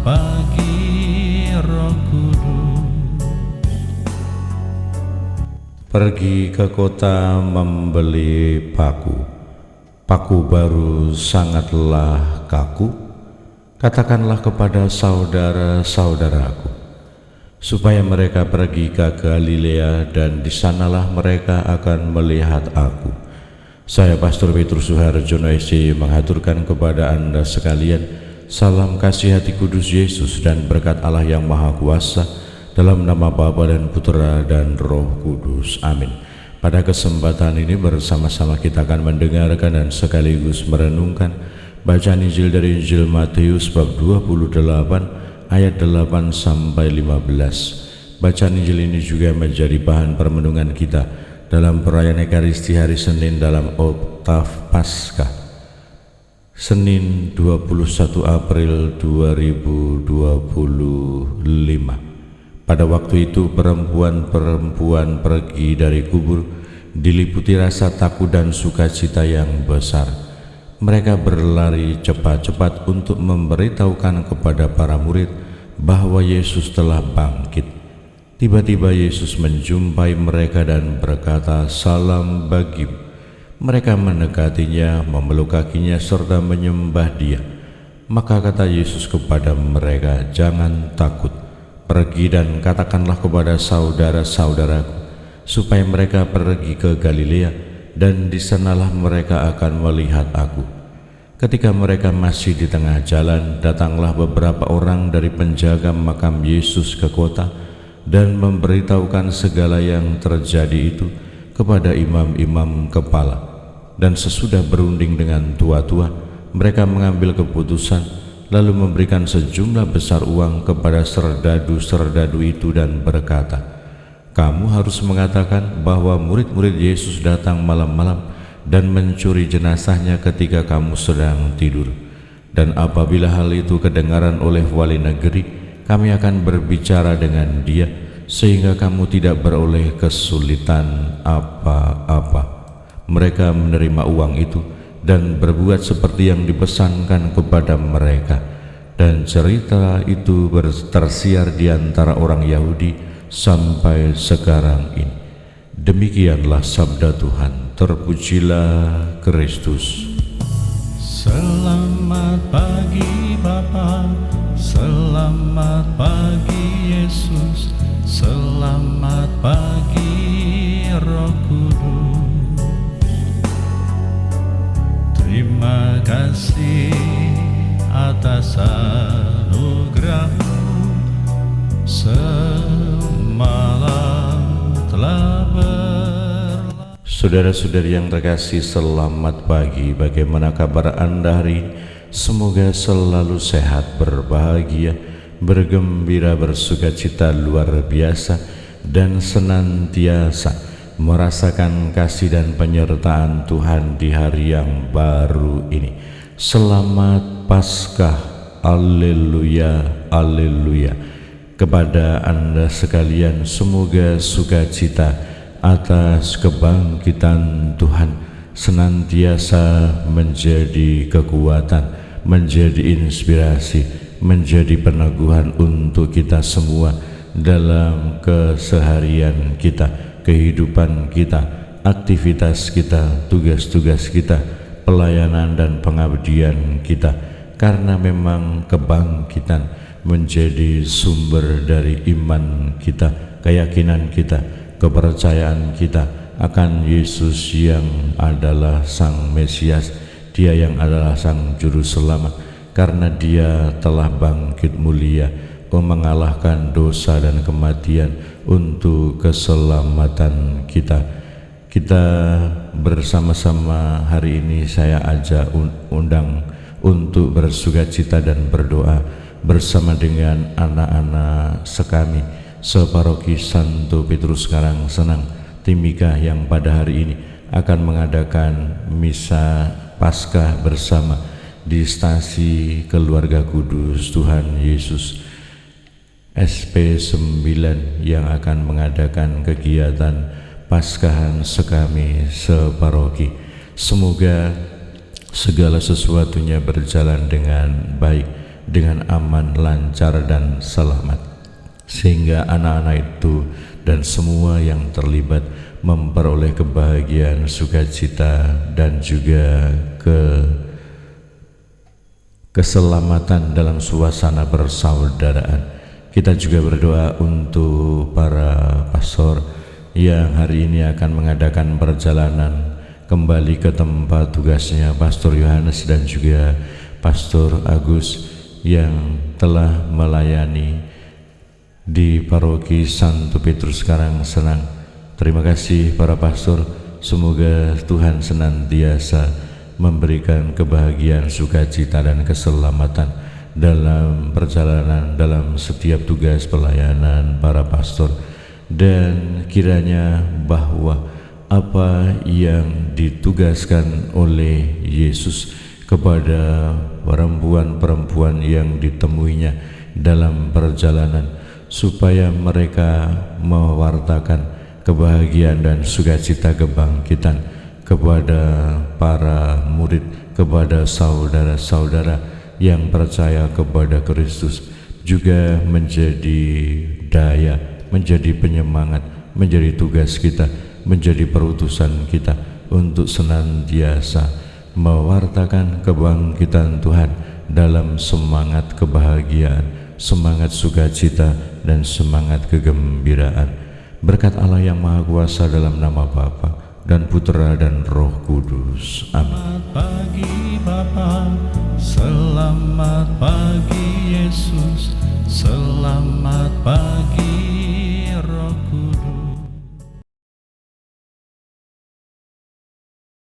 pagi Roh Kudus. Pergi ke kota membeli paku. Paku baru sangatlah kaku. Katakanlah kepada saudara-saudaraku, supaya mereka pergi ke Galilea, dan di sanalah mereka akan melihat aku. Saya Pastor Petrus Suharjono SC menghaturkan kepada Anda sekalian salam kasih hati kudus Yesus dan berkat Allah yang Maha Kuasa, dalam nama Bapa dan Putra dan Roh Kudus. Amin. Pada kesempatan ini bersama-sama kita akan mendengarkan dan sekaligus merenungkan bacaan Injil dari Injil Matius bab 28 ayat 8 sampai 15. Bacaan Injil ini juga menjadi bahan permenungan kita dalam perayaan Ekaristi hari Senin dalam oktav Paskah, Senin 21 April 2025. Pada waktu itu perempuan-perempuan pergi dari kubur, diliputi rasa takut dan sukacita yang besar. Mereka berlari cepat-cepat untuk memberitahukan kepada para murid bahwa Yesus telah bangkit. Tiba-tiba Yesus menjumpai mereka dan berkata, "Salam bagimu." Mereka mendekatinya, memeluk kakinya serta menyembah Dia. Maka kata Yesus kepada mereka, "Jangan takut. Pergi dan katakanlah kepada saudara-saudaraku, supaya mereka pergi ke Galilea, dan di sanalah mereka akan melihat aku." Ketika mereka masih di tengah jalan, datanglah beberapa orang dari penjaga makam Yesus ke kota dan memberitahukan segala yang terjadi itu kepada imam-imam kepala. Dan sesudah berunding dengan tua-tua, mereka mengambil keputusan, lalu memberikan sejumlah besar uang kepada serdadu-serdadu itu dan berkata, "Kamu harus mengatakan bahwa murid-murid Yesus datang malam-malam dan mencuri jenazahnya ketika kamu sedang tidur. Dan apabila hal itu kedengaran oleh wali negeri, kami akan berbicara dengan dia, sehingga kamu tidak beroleh kesulitan apa-apa." Mereka menerima uang itu dan berbuat seperti yang dipesankan kepada mereka, dan cerita itu tersiar di antara orang Yahudi sampai sekarang ini. Demikianlah sabda Tuhan. Terpujilah Kristus. Selamat pagi Bapa, selamat pagi Yesus, selamat pagi Roh Kudus. Terima kasih atas anugerah-Mu, semalam telah berlalu. Saudara-saudari yang terkasih, selamat pagi. Bagaimana kabar Anda hari ini? Semoga selalu sehat, berbahagia, bergembira, bersukacita luar biasa, dan senantiasa merasakan kasih dan penyertaan Tuhan di hari yang baru ini. Selamat Paskah, Haleluya, Haleluya. Kepada Anda sekalian, semoga sukacita atas kebangkitan Tuhan senantiasa menjadi kekuatan, menjadi inspirasi, menjadi peneguhan untuk kita semua dalam keseharian kita, kehidupan kita, aktivitas kita, tugas-tugas kita, pelayanan dan pengabdian kita. Karena memang kebangkitan menjadi sumber dari iman kita, keyakinan kita, kepercayaan kita akan Yesus yang adalah Sang Mesias, Dia yang adalah Sang Juru Selamat. Karena Dia telah bangkit mulia, mengalahkan dosa dan kematian untuk keselamatan kita. Kita bersama-sama hari ini saya ajak undang untuk bersukacita dan berdoa bersama dengan anak-anak sekami separoki Santo Petrus Karangsenang Timika, yang pada hari ini akan mengadakan misa Paskah bersama di stasi Keluarga Kudus Tuhan Yesus SP9 yang akan mengadakan kegiatan Paskahan sekami separoki. Semoga segala sesuatunya berjalan dengan baik dengan aman, lancar, dan selamat, sehingga anak-anak itu dan semua yang terlibat memperoleh kebahagiaan, sukacita, dan juga keselamatan dalam suasana persaudaraan. Kita juga berdoa untuk para pastor yang hari ini akan mengadakan perjalanan kembali ke tempat tugasnya, Pastor Yohanes dan juga Pastor Agus yang telah melayani di paroki Santo Petrus Karangsenang. Terima kasih para pastor, semoga Tuhan senantiasa memberikan kebahagiaan, sukacita, dan keselamatan dalam perjalanan, dalam setiap tugas pelayanan para pastor, dan kiranya bahwa apa yang ditugaskan oleh Yesus kepada perempuan-perempuan yang ditemuinya dalam perjalanan, supaya mereka mewartakan kebahagiaan dan sukacita kebangkitan kepada para murid, kepada saudara-saudara yang percaya kepada Kristus, juga menjadi daya, menjadi penyemangat, menjadi tugas kita, menjadi perutusan kita untuk senantiasa mewartakan kebangkitan Tuhan dalam semangat kebahagiaan, semangat sukacita, dan semangat kegembiraan. Berkat Allah yang Maha Kuasa, dalam nama Bapa dan Putra dan Roh Kudus. Amin. Selamat pagi Bapa, selamat pagi Yesus, selamat pagi